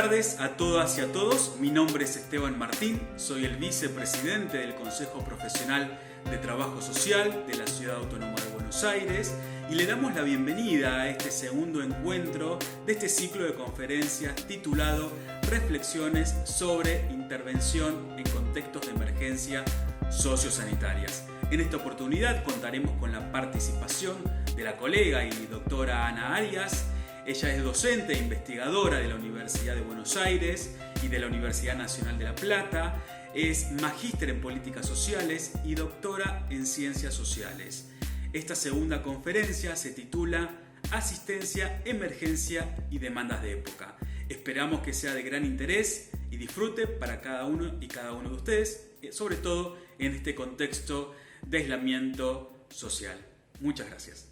tardes a todas y a todos. Mi nombre es Esteban Martín, soy el vicepresidente del Consejo Profesional de Trabajo Social de la Ciudad Autónoma de Buenos Aires y le damos la bienvenida a este segundo encuentro de este ciclo de conferencias titulado Reflexiones sobre intervención en contextos de emergencia sociosanitarias. En esta oportunidad contaremos con la participación de la colega y doctora Ana Arias. Ella es docente e investigadora de la Universidad de Buenos Aires y de la Universidad Nacional de La Plata. Es magíster en políticas sociales y doctora en ciencias sociales. Esta segunda conferencia se titula Asistencia, Emergencia y Demandas de Época. Esperamos que sea de gran interés y disfrute para cada uno y cada uno de ustedes, sobre todo en este contexto de aislamiento social. Muchas gracias.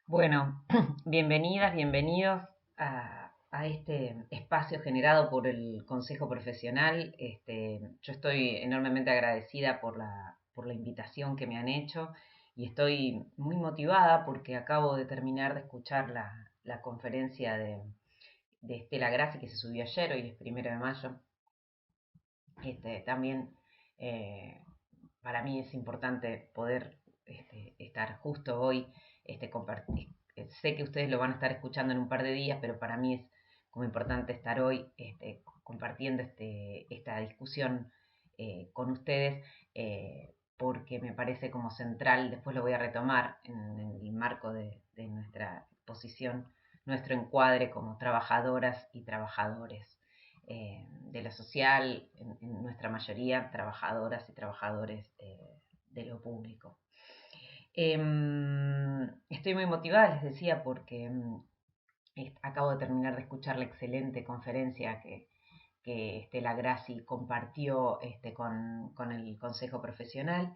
Bueno, bienvenidas, bienvenidos a este espacio generado por el Consejo Profesional. Yo estoy enormemente agradecida por la invitación que me han hecho y estoy muy motivada porque acabo de terminar de escuchar la conferencia de Estela Grassi que se subió ayer, hoy es 1 de mayo. También para mí es importante poder estar justo hoy, compartir. Sé que ustedes lo van a estar escuchando en un par de días, pero para mí es como importante estar hoy compartiendo esta discusión con ustedes, porque me parece como central, después lo voy a retomar en el marco de nuestra posición, nuestro encuadre como trabajadoras y trabajadores de lo social, en nuestra mayoría trabajadoras y trabajadores de lo público. Estoy muy motivada, les decía, porque acabo de terminar de escuchar la excelente conferencia que Estela Grassi compartió con el Consejo Profesional.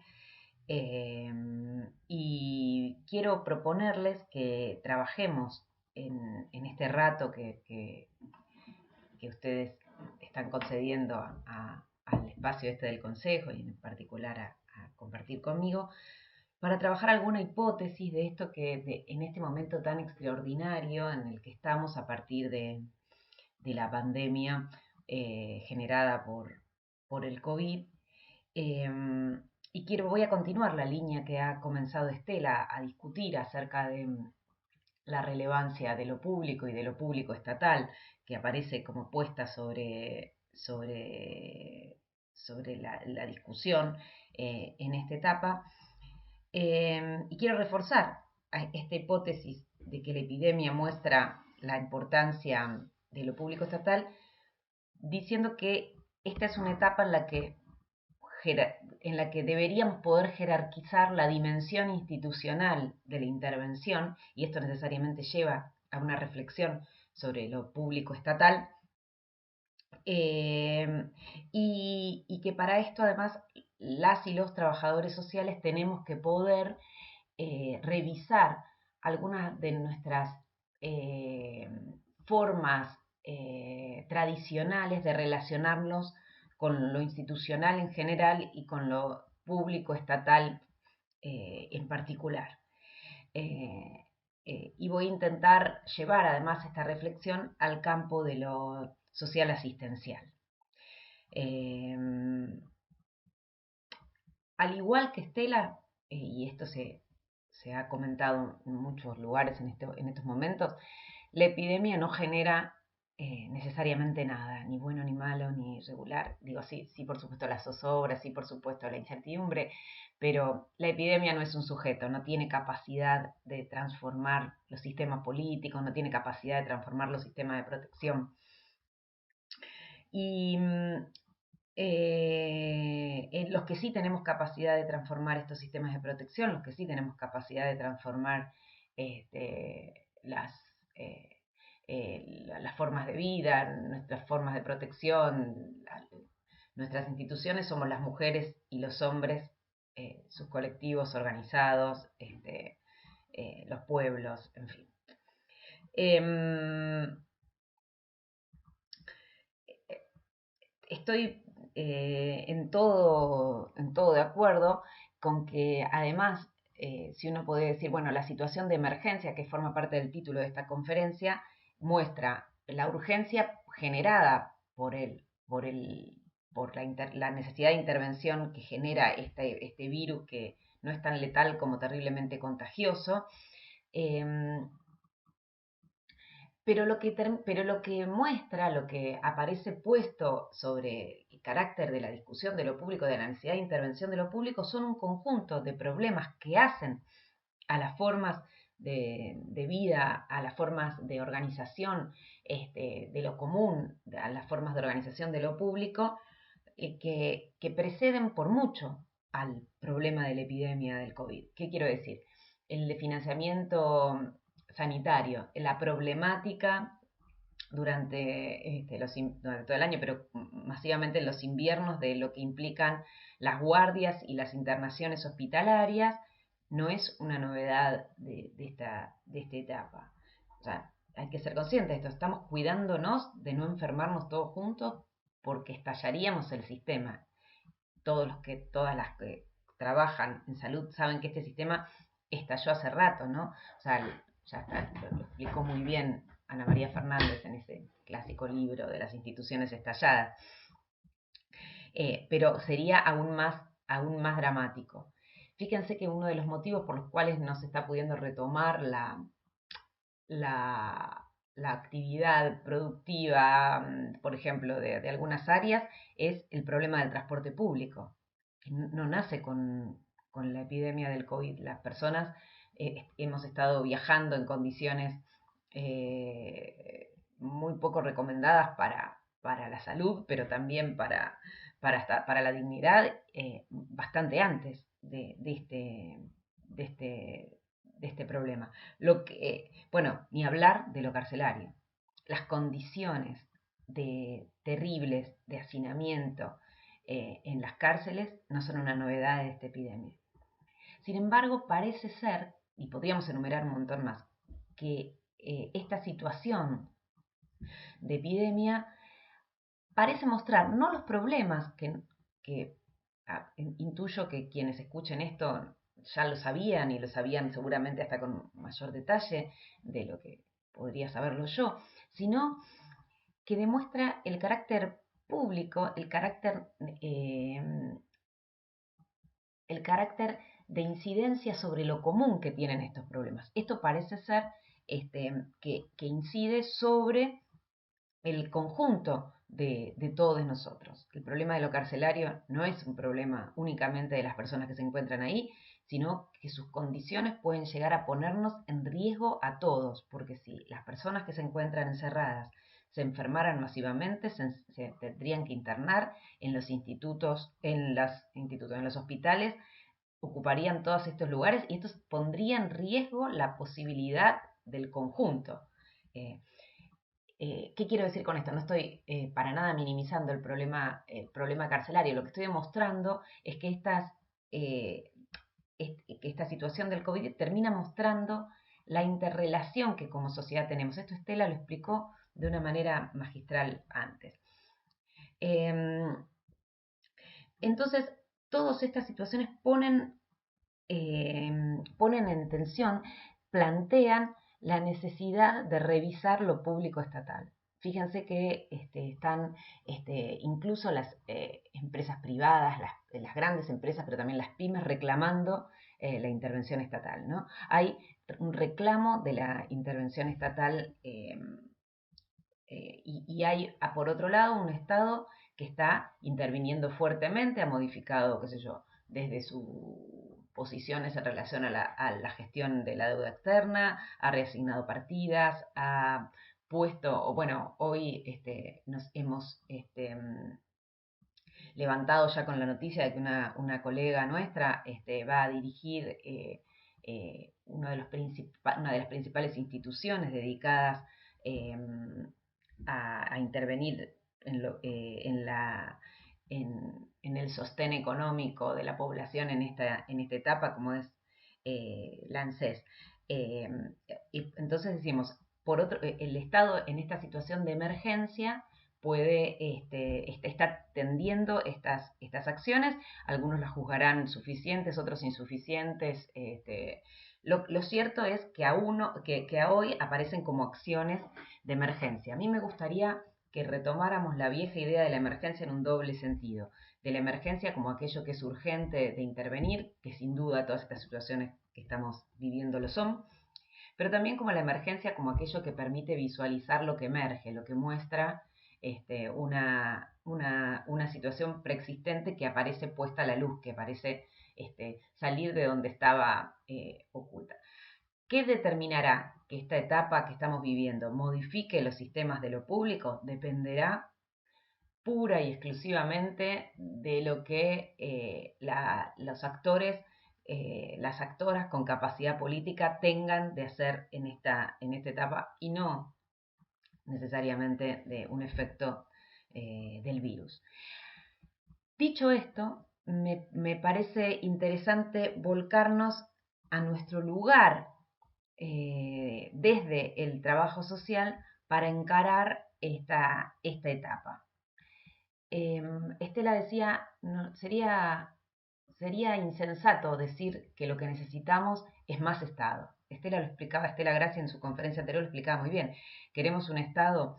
Y quiero proponerles que trabajemos en este rato que ustedes están concediendo al espacio del Consejo y en particular a compartir conmigo, para trabajar alguna hipótesis de esto en este momento tan extraordinario en el que estamos a partir de la pandemia generada por el COVID. Y voy a continuar la línea que ha comenzado Estela a discutir acerca de la relevancia de lo público y de lo público estatal, que aparece como puesta sobre la discusión en esta etapa. Y quiero reforzar esta hipótesis de que la epidemia muestra la importancia de lo público estatal, diciendo que esta es una etapa en la que deberíamos poder jerarquizar la dimensión institucional de la intervención, y esto necesariamente lleva a una reflexión sobre lo público estatal, y que para esto además las y los trabajadores sociales tenemos que poder revisar algunas de nuestras formas tradicionales de relacionarnos con lo institucional en general y con lo público estatal en particular. Y voy a intentar llevar además esta reflexión al campo de lo social asistencial. Al igual que Estela, y esto se ha comentado en muchos lugares en estos momentos, la epidemia no genera necesariamente nada, ni bueno, ni malo, ni regular. Digo, sí, por supuesto la zozobra, sí, por supuesto la incertidumbre, pero la epidemia no es un sujeto, no tiene capacidad de transformar los sistemas políticos, no tiene capacidad de transformar los sistemas de protección. Y los que sí tenemos capacidad de transformar estos sistemas de protección, los que sí tenemos capacidad de transformar las formas de vida, nuestras formas de protección, nuestras instituciones, somos las mujeres y los hombres, sus colectivos organizados, los pueblos, en fin. estoy en todo de acuerdo con que además, si uno puede decir, bueno, la situación de emergencia que forma parte del título de esta conferencia muestra la urgencia generada por la necesidad de intervención que genera este virus que no es tan letal como terriblemente contagioso. Em, pero lo que muestra, lo que aparece puesto sobre el carácter de la discusión de lo público, de la necesidad de intervención de lo público, son un conjunto de problemas que hacen a las formas de vida, a las formas de organización de lo común, a las formas de organización de lo público, que preceden por mucho al problema de la epidemia del COVID. ¿Qué quiero decir? El de financiamiento sanitario, la problemática durante todo el año, pero masivamente en los inviernos, de lo que implican las guardias y las internaciones hospitalarias, no es una novedad de esta etapa. O sea, hay que ser conscientes de esto. Estamos cuidándonos de no enfermarnos todos juntos porque estallaríamos el sistema. Todas las que trabajan en salud saben que este sistema estalló hace rato, ¿no? O sea, ya está, lo explicó muy bien Ana María Fernández en ese clásico libro de las instituciones estalladas. Pero sería aún más dramático. Fíjense que uno de los motivos por los cuales no se está pudiendo retomar la actividad productiva, por ejemplo, de algunas áreas, es el problema del transporte público, que no nace con la epidemia del COVID. Las personas hemos estado viajando en condiciones muy poco recomendadas para la salud, pero también para la dignidad, bastante antes de este problema. Bueno, ni hablar de lo carcelario. Las condiciones terribles de hacinamiento en las cárceles no son una novedad de esta epidemia. Sin embargo, parece ser, y podríamos enumerar un montón más, que esta situación de epidemia parece mostrar no los problemas que intuyo que quienes escuchen esto ya lo sabían y lo sabían seguramente hasta con mayor detalle de lo que podría saberlo yo, sino que demuestra el carácter público, el carácter de incidencia sobre lo común que tienen estos problemas. Esto parece ser que incide sobre el conjunto de todos nosotros. El problema de lo carcelario no es un problema únicamente de las personas que se encuentran ahí, sino que sus condiciones pueden llegar a ponernos en riesgo a todos, porque si las personas que se encuentran encerradas se enfermaran masivamente, se tendrían que internar en los institutos, en los hospitales, ocuparían todos estos lugares y esto pondría en riesgo la posibilidad del conjunto. ¿Qué quiero decir con esto? No estoy para nada minimizando el problema carcelario. Lo que estoy demostrando es que esta situación del COVID termina mostrando la interrelación que como sociedad tenemos. Esto Estela lo explicó de una manera magistral antes. Entonces, todas estas situaciones ponen en tensión, plantean la necesidad de revisar lo público estatal. Fíjense que están incluso las empresas privadas, las grandes empresas, pero también las pymes reclamando la intervención estatal, ¿no? Hay un reclamo de la intervención estatal y hay, por otro lado, un Estado que está interviniendo fuertemente, ha modificado, qué sé yo, desde sus posiciones en relación a la gestión de la deuda externa, ha reasignado partidas, ha puesto, o bueno, hoy nos hemos levantado ya con la noticia de que una colega nuestra va a dirigir una de las principales instituciones dedicadas a intervenir en el sostén económico de la población en esta etapa, como es la ANSES. Y entonces decimos, el Estado en esta situación de emergencia está tendiendo estas acciones. Algunos las juzgarán suficientes, otros insuficientes. Lo cierto es que a hoy aparecen como acciones de emergencia. A mí me gustaría que retomáramos la vieja idea de la emergencia en un doble sentido. De la emergencia como aquello que es urgente de intervenir, que sin duda todas estas situaciones que estamos viviendo lo son, pero también como la emergencia como aquello que permite visualizar lo que emerge, lo que muestra una situación preexistente que aparece puesta a la luz, que parece salir de donde estaba oculta. ¿Qué determinará que esta etapa que estamos viviendo modifique los sistemas de lo público? Dependerá pura y exclusivamente de lo que los actores, las actoras con capacidad política tengan de hacer en esta etapa y no necesariamente de un efecto del virus. Dicho esto, me parece interesante volcarnos a nuestro lugar desde el trabajo social para encarar esta etapa. Estela decía, no, sería insensato decir que lo que necesitamos es más Estado. Estela Gracia en su conferencia anterior lo explicaba muy bien. Queremos un Estado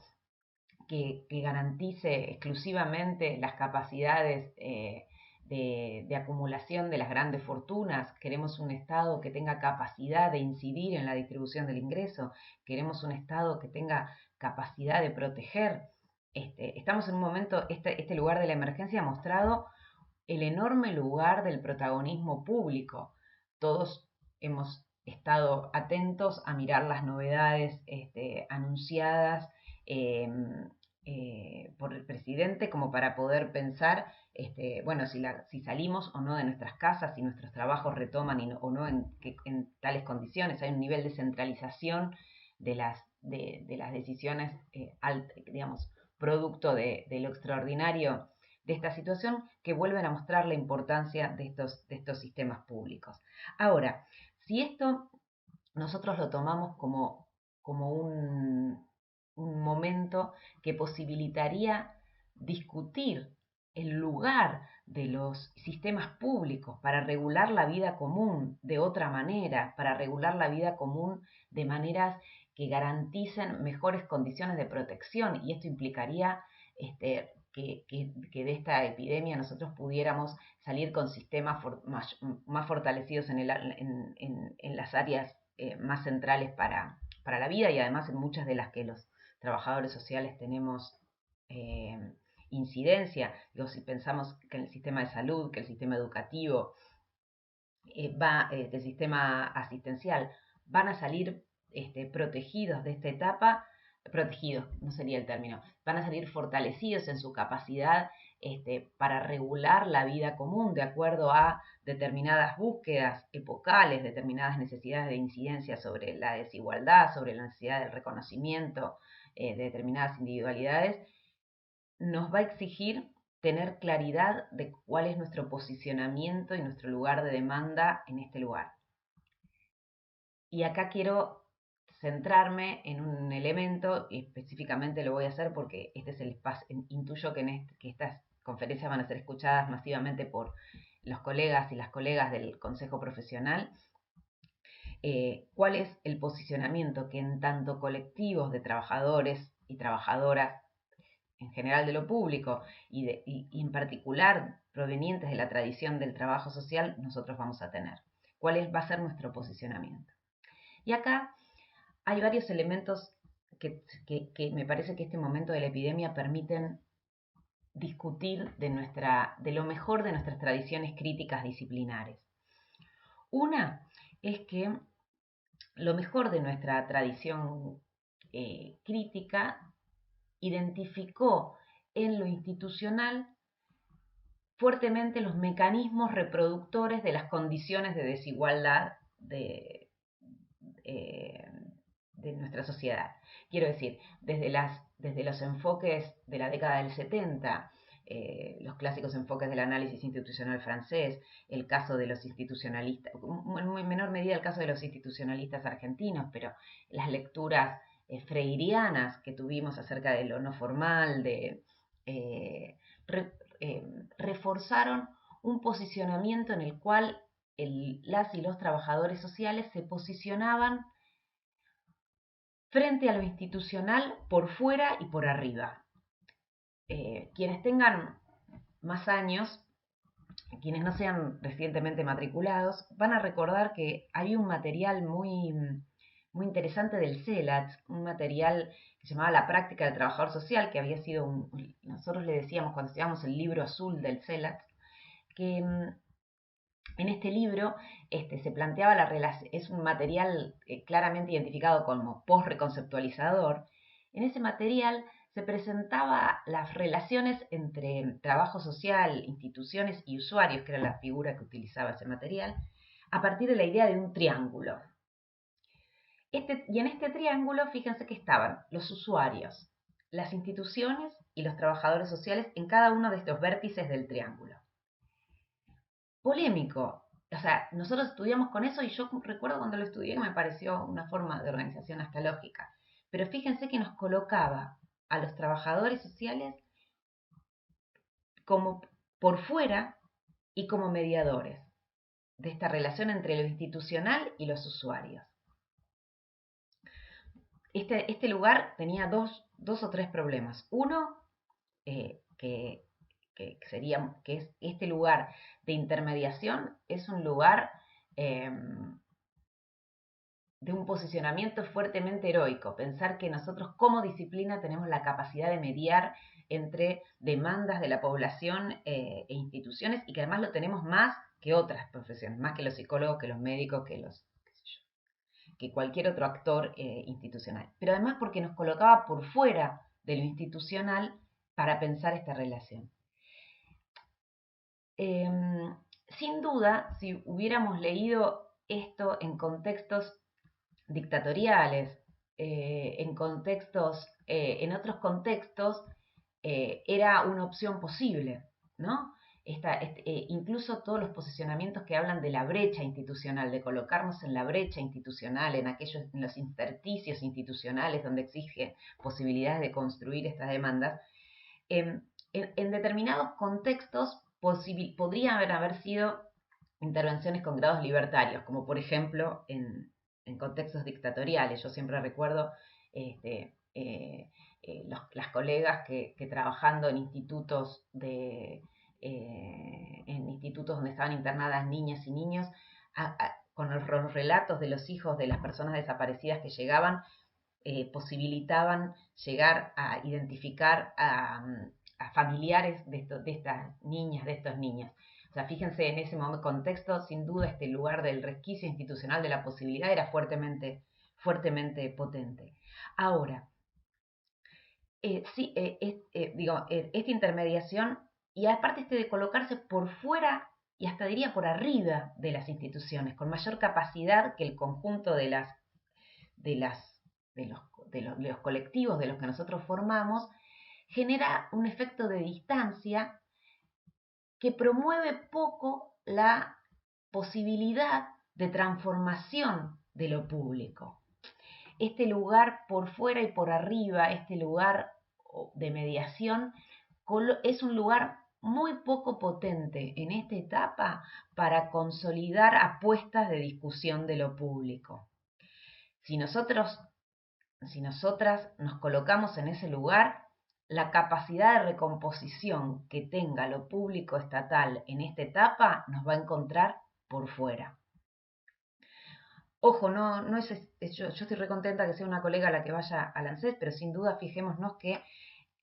que garantice exclusivamente las capacidades de acumulación de las grandes fortunas. Queremos un Estado que tenga capacidad de incidir en la distribución del ingreso. Queremos un Estado que tenga capacidad de proteger. Estamos en un momento, este lugar de la emergencia ha mostrado el enorme lugar del protagonismo público. Todos hemos estado atentos a mirar las novedades anunciadas por el presidente como para poder pensar, si salimos o no de nuestras casas, si nuestros trabajos retoman o no en tales condiciones. Hay un nivel de centralización de las decisiones, digamos, producto de lo extraordinario de esta situación, que vuelven a mostrar la importancia de estos sistemas públicos. Ahora, si esto nosotros lo tomamos como un momento que posibilitaría discutir el lugar de los sistemas públicos para regular la vida común de otra manera, para regular la vida común de maneras que garanticen mejores condiciones de protección, y esto implicaría que de esta epidemia nosotros pudiéramos salir con sistemas más fortalecidos en las áreas más centrales para la vida, y además en muchas de las que los trabajadores sociales tenemos incidencia. Si pensamos que el sistema de salud, que el sistema educativo, el sistema asistencial, van a salir protegidos de esta etapa, protegidos, no sería el término, van a salir fortalecidos en su capacidad para regular la vida común de acuerdo a determinadas búsquedas epocales, determinadas necesidades de incidencia sobre la desigualdad, sobre la necesidad del reconocimiento de determinadas individualidades. Nos va a exigir tener claridad de cuál es nuestro posicionamiento y nuestro lugar de demanda en este lugar. Y acá quiero centrarme en un elemento, y específicamente lo voy a hacer porque este es el espacio, intuyo que estas conferencias van a ser escuchadas masivamente por los colegas y las colegas del Consejo Profesional. ¿Cuál es el posicionamiento que en tanto colectivos de trabajadores y trabajadoras en general de lo público y en particular provenientes de la tradición del trabajo social nosotros vamos a tener? Va a ser nuestro posicionamiento? Y acá hay varios elementos que me parece que este momento de la epidemia permiten discutir de lo mejor de nuestras tradiciones críticas disciplinares. Una es que lo mejor de nuestra tradición crítica identificó en lo institucional fuertemente los mecanismos reproductores de las condiciones de desigualdad de nuestra sociedad. Quiero decir, desde los enfoques de la década del 70, los clásicos enfoques del análisis institucional francés, el caso de los institucionalistas, en menor medida el caso de los institucionalistas argentinos, pero las lecturas freirianas que tuvimos acerca de lo no formal, re- reforzaron un posicionamiento en el cual las y los trabajadores sociales se posicionaban frente a lo institucional por fuera y por arriba. Quienes tengan más años, quienes no sean recientemente matriculados, van a recordar que hay un material muy interesante del CELAT, un material que se llamaba La práctica del trabajador social, que había sido nosotros le decíamos cuando estudiábamos el libro azul del CELAT, que en este libro se planteaba la relación, es un material claramente identificado como post-reconceptualizador. En ese material se presentaba las relaciones entre trabajo social, instituciones y usuarios, que era la figura que utilizaba ese material, a partir de la idea de un triángulo. Y en este triángulo, fíjense que estaban los usuarios, las instituciones y los trabajadores sociales en cada uno de estos vértices del triángulo. Polémico. O sea, nosotros estudiamos con eso y yo recuerdo cuando lo estudié me pareció una forma de organización hasta lógica. Pero fíjense que nos colocaba a los trabajadores sociales como por fuera y como mediadores de esta relación entre lo institucional y los usuarios. Este lugar tenía dos o tres problemas. Uno, que es este lugar de intermediación, es un lugar de un posicionamiento fuertemente heroico. Pensar que nosotros como disciplina tenemos la capacidad de mediar entre demandas de la población e instituciones, y que además lo tenemos más que otras profesiones, más que los psicólogos, que los médicos, que cualquier otro actor institucional. Pero además porque nos colocaba por fuera de lo institucional para pensar esta relación. Sin duda, si hubiéramos leído esto en contextos dictatoriales, en otros contextos, era una opción posible, ¿no? Incluso todos los posicionamientos que hablan de la brecha institucional, de colocarnos en la brecha institucional, en los intersticios institucionales donde exigen posibilidades de construir estas demandas, en determinados contextos podrían haber sido intervenciones con grados libertarios, como por ejemplo en contextos dictatoriales. Yo siempre recuerdo las colegas que trabajando en institutos donde estaban internadas niñas y niños, con los relatos de los hijos de las personas desaparecidas que llegaban, posibilitaban llegar a identificar a familiares de estas niñas, de estos niños. O sea, fíjense, en ese contexto, sin duda, este lugar del resquicio institucional de la posibilidad era fuertemente potente. Ahora, esta intermediación, y aparte de colocarse por fuera y hasta diría por arriba de las instituciones, con mayor capacidad que el conjunto de los colectivos de los que nosotros formamos, genera un efecto de distancia que promueve poco la posibilidad de transformación de lo público. Este lugar por fuera y por arriba, este lugar de mediación, es un lugar muy poco potente en esta etapa para consolidar apuestas de discusión de lo público. Si nosotras nos colocamos en ese lugar, la capacidad de recomposición que tenga lo público estatal en esta etapa nos va a encontrar por fuera. Ojo, no es, yo estoy recontenta que sea una colega la que vaya al ANSES, pero sin duda fijémonos que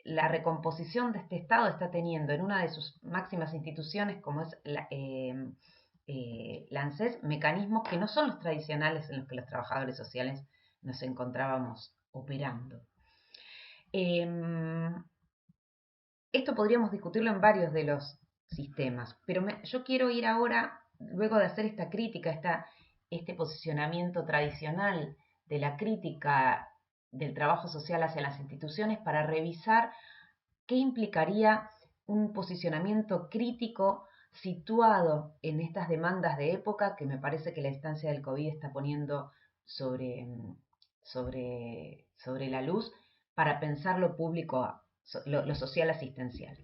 la recomposición de este Estado está teniendo en una de sus máximas instituciones, como es la ANSES, mecanismos que no son los tradicionales en los que los trabajadores sociales nos encontrábamos operando. Esto podríamos discutirlo en varios de los sistemas, pero yo quiero ir ahora, luego de hacer esta crítica, este posicionamiento tradicional de la crítica del trabajo social hacia las instituciones, para revisar qué implicaría un posicionamiento crítico situado en estas demandas de época que me parece que la instancia del COVID está poniendo sobre sobre la luz para pensar lo público, lo social asistencial.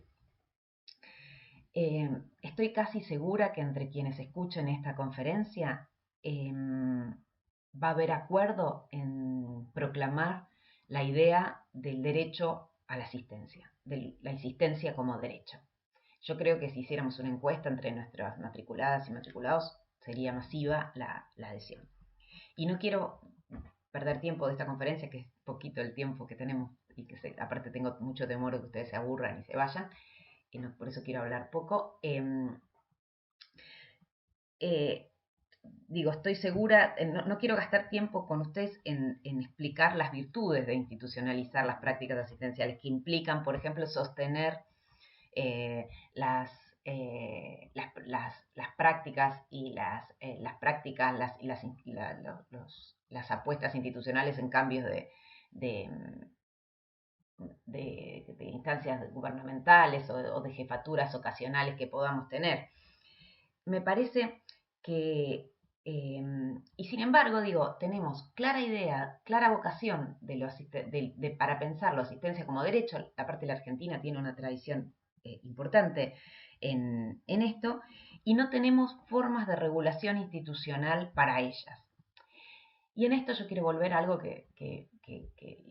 Estoy casi segura que entre quienes escuchen esta conferencia va a haber acuerdo en proclamar la idea del derecho a la asistencia, de la asistencia como derecho. Yo creo que si hiciéramos una encuesta entre nuestras matriculadas y matriculados, sería masiva la adhesión. Y no quiero perder tiempo de esta conferencia, que es poquito el tiempo que tenemos, y que aparte tengo mucho temor de que ustedes se aburran y se vayan, y no, por eso quiero hablar poco. Digo, estoy segura, no quiero gastar tiempo con ustedes en explicar las virtudes de institucionalizar las prácticas asistenciales que implican, por ejemplo, sostener las prácticas y las apuestas institucionales en cambios de, de instancias gubernamentales o de jefaturas ocasionales que podamos tener. Me parece que, y sin embargo, digo, tenemos clara idea, clara vocación para pensar la asistencia como derecho. La parte de la Argentina tiene una tradición importante en esto, y no tenemos formas de regulación institucional para ellas. Y en esto yo quiero volver a algo que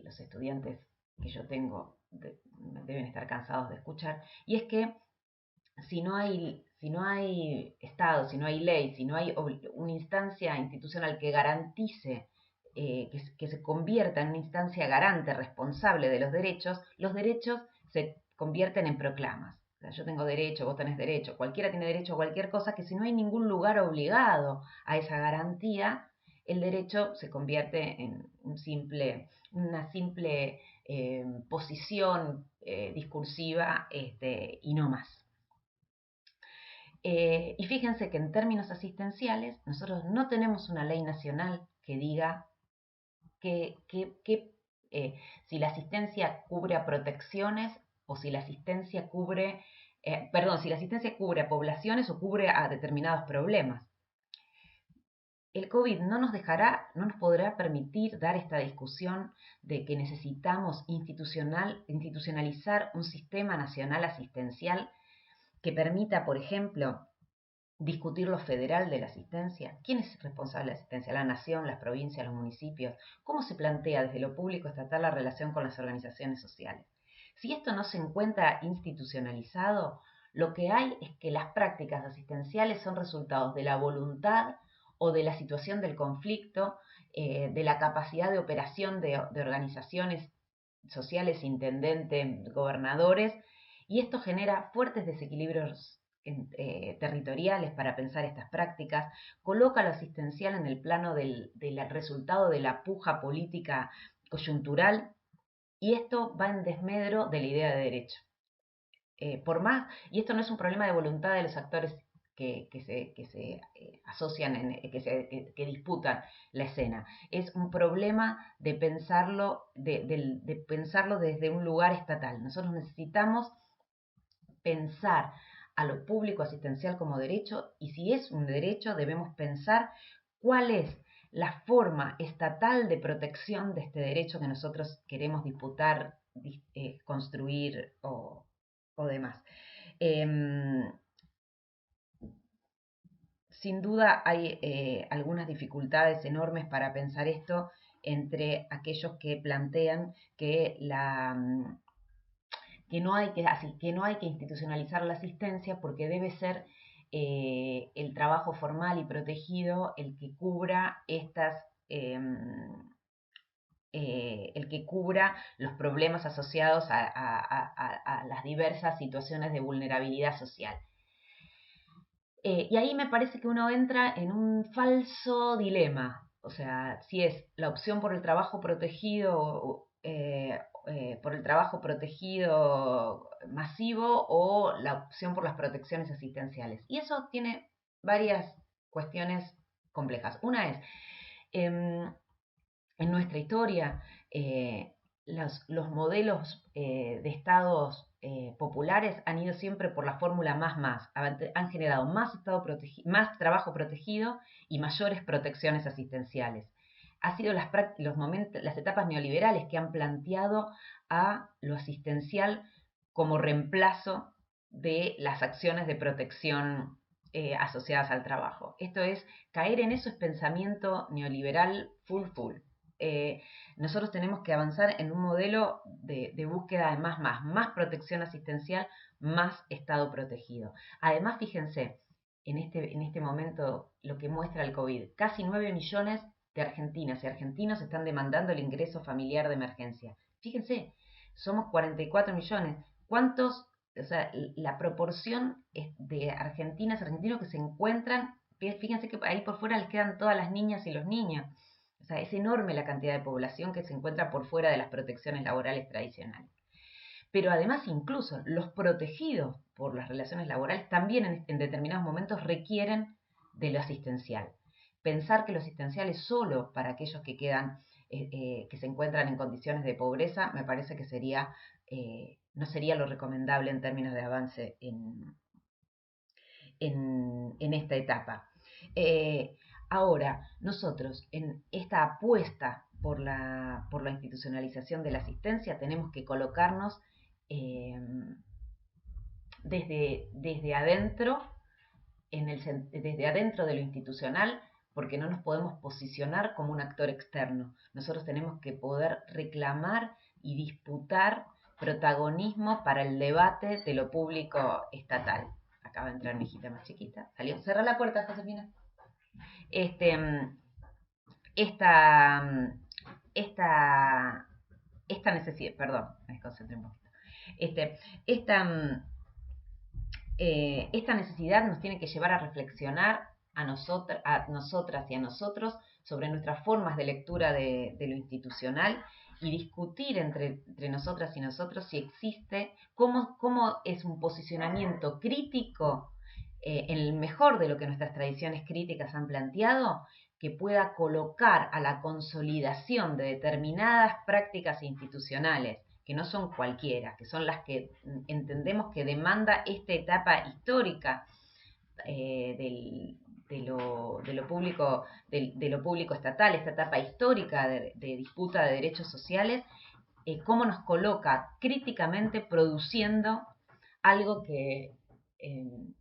los estudiantes que yo tengo deben estar cansados de escuchar, y es que si no hay Estado, si no hay ley, si no hay una instancia institucional que garantice, que se convierta en una instancia garante, responsable de los derechos se convierten en proclamas. O sea, yo tengo derecho, vos tenés derecho, cualquiera tiene derecho a cualquier cosa, que si no hay ningún lugar obligado a esa garantía, el derecho se convierte en una simple posición discursiva y no más. Y fíjense que en términos asistenciales nosotros no tenemos una ley nacional que diga si la asistencia cubre a protecciones o si la asistencia cubre, si la asistencia cubre a poblaciones o cubre a determinados problemas. El COVID no nos podrá permitir dar esta discusión de que necesitamos institucionalizar un sistema nacional asistencial que permita, por ejemplo, discutir lo federal de la asistencia. ¿Quién es responsable de la asistencia? ¿La nación, las provincias, los municipios? ¿Cómo se plantea desde lo público estatal la relación con las organizaciones sociales? Si esto no se encuentra institucionalizado, lo que hay es que las prácticas asistenciales son resultados de la voluntad o de la situación del conflicto, de la capacidad de operación de organizaciones sociales, intendentes, gobernadores, y esto genera fuertes desequilibrios territoriales para pensar estas prácticas, coloca lo asistencial en el plano del resultado de la puja política coyuntural, y esto va en desmedro de la idea de derecho. Y esto no es un problema de voluntad de los actores que se asocian, que disputan la escena. Es un problema de pensarlo, de pensarlo desde un lugar estatal. Nosotros necesitamos pensar a lo público asistencial como derecho, y si es un derecho debemos pensar cuál es la forma estatal de protección de este derecho que nosotros queremos disputar, construir o demás. Sin duda hay algunas dificultades enormes para pensar esto entre aquellos que plantean que no hay que institucionalizar la asistencia porque debe ser el trabajo formal y protegido el que cubra el que cubra los problemas asociados a las diversas situaciones de vulnerabilidad social. Y ahí me parece que uno entra en un falso dilema. O sea, si es la opción por el trabajo protegido, masivo, o la opción por las protecciones asistenciales. Y eso tiene varias cuestiones complejas. Una es, en nuestra historia, los modelos de estados populares han ido siempre por la fórmula más. Han generado más trabajo protegido y mayores protecciones asistenciales. ha sido las etapas neoliberales que han planteado a lo asistencial como reemplazo de las acciones de protección asociadas al trabajo. Esto es, caer en eso es pensamiento neoliberal full. Nosotros tenemos que avanzar en un modelo de búsqueda de más protección asistencial, más Estado protegido. Además, fíjense, en este momento lo que muestra el COVID, casi 9 millones de argentinas y argentinos están demandando el ingreso familiar de emergencia. Fíjense, somos 44 millones. ¿Cuántos? O sea, la proporción de argentinas, argentinos que se encuentran, fíjense que ahí por fuera les quedan todas las niñas y los niños. O sea, es enorme la cantidad de población que se encuentra por fuera de las protecciones laborales tradicionales. Pero además, incluso los protegidos por las relaciones laborales también en determinados momentos requieren de lo asistencial. Pensar que lo asistencial es solo para aquellos que quedan, que se encuentran en condiciones de pobreza, me parece que no sería lo recomendable en términos de avance en esta etapa. Ahora, nosotros en esta apuesta por la institucionalización de la asistencia tenemos que colocarnos desde adentro, desde adentro de lo institucional, porque no nos podemos posicionar como un actor externo. Nosotros tenemos que poder reclamar y disputar protagonismo para el debate de lo público estatal. Acaba de entrar mi hijita más chiquita. Salió. Cerra la puerta, Josefina. Esta necesidad, perdón, me desconcentré un poquito. Esta necesidad nos tiene que llevar a reflexionar a nosotras y a nosotros sobre nuestras formas de lectura de lo institucional y discutir entre nosotras y nosotros si existe, cómo es un posicionamiento crítico, en el mejor de lo que nuestras tradiciones críticas han planteado, que pueda colocar a la consolidación de determinadas prácticas institucionales, que no son cualquiera, que son las que entendemos que demanda esta etapa histórica de lo público estatal, esta etapa histórica de disputa de derechos sociales, cómo nos coloca críticamente produciendo algo que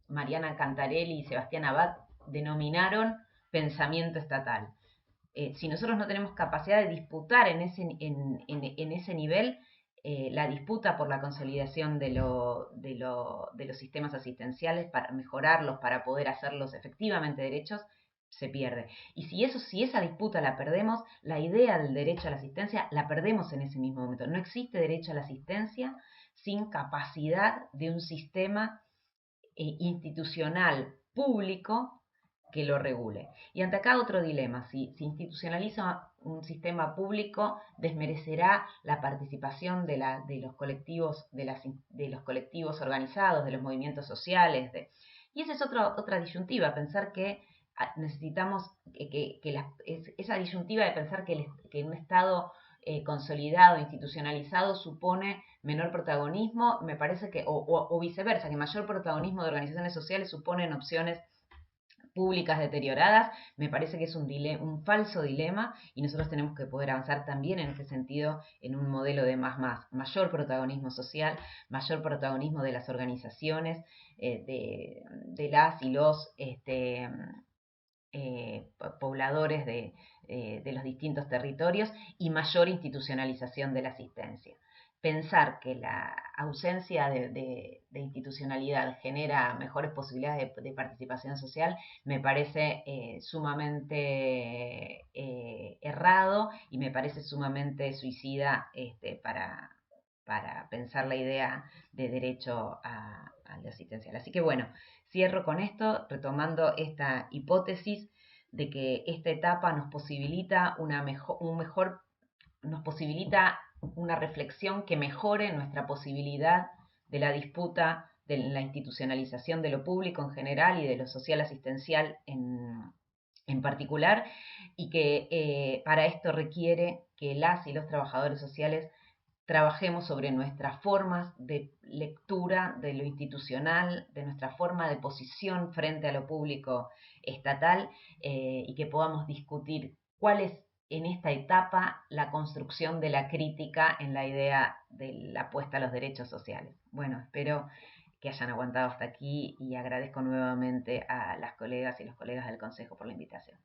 Mariana Cantarelli y Sebastián Abad denominaron pensamiento estatal. Si nosotros no tenemos capacidad de disputar en ese nivel, la disputa por la consolidación de los sistemas asistenciales para mejorarlos, para poder hacerlos efectivamente derechos, se pierde. Y si esa disputa la perdemos, la idea del derecho a la asistencia la perdemos en ese mismo momento. No existe derecho a la asistencia sin capacidad de un sistema institucional público que lo regule. Y ante acá otro dilema: si institucionaliza un sistema público, desmerecerá la participación de los colectivos, de los colectivos organizados, de los movimientos sociales. Y esa es otra disyuntiva, pensar que necesitamos esa disyuntiva de pensar que un Estado consolidado, institucionalizado, supone menor protagonismo, me parece que, o viceversa, que mayor protagonismo de organizaciones sociales suponen opciones públicas deterioradas. Me parece que es un falso dilema, y nosotros tenemos que poder avanzar también en ese sentido, en un modelo de mayor protagonismo social, mayor protagonismo de las organizaciones, de las y los pobladores de los distintos territorios, y mayor institucionalización de la asistencia. Pensar que la ausencia de institucionalidad genera mejores posibilidades de participación social me parece sumamente errado, y me parece sumamente suicida para pensar la idea de derecho a la asistencial. Así que bueno, cierro con esto, retomando esta hipótesis de que esta etapa nos posibilita nos posibilita una reflexión que mejore nuestra posibilidad de la disputa de la institucionalización de lo público en general y de lo social asistencial en particular, y que para esto requiere que las y los trabajadores sociales trabajemos sobre nuestras formas de lectura de lo institucional, de nuestra forma de posición frente a lo público estatal, y que podamos discutir cuál es en esta etapa la construcción de la crítica en la idea de la apuesta a los derechos sociales. Bueno, espero que hayan aguantado hasta aquí y agradezco nuevamente a las colegas y los colegas del Consejo por la invitación.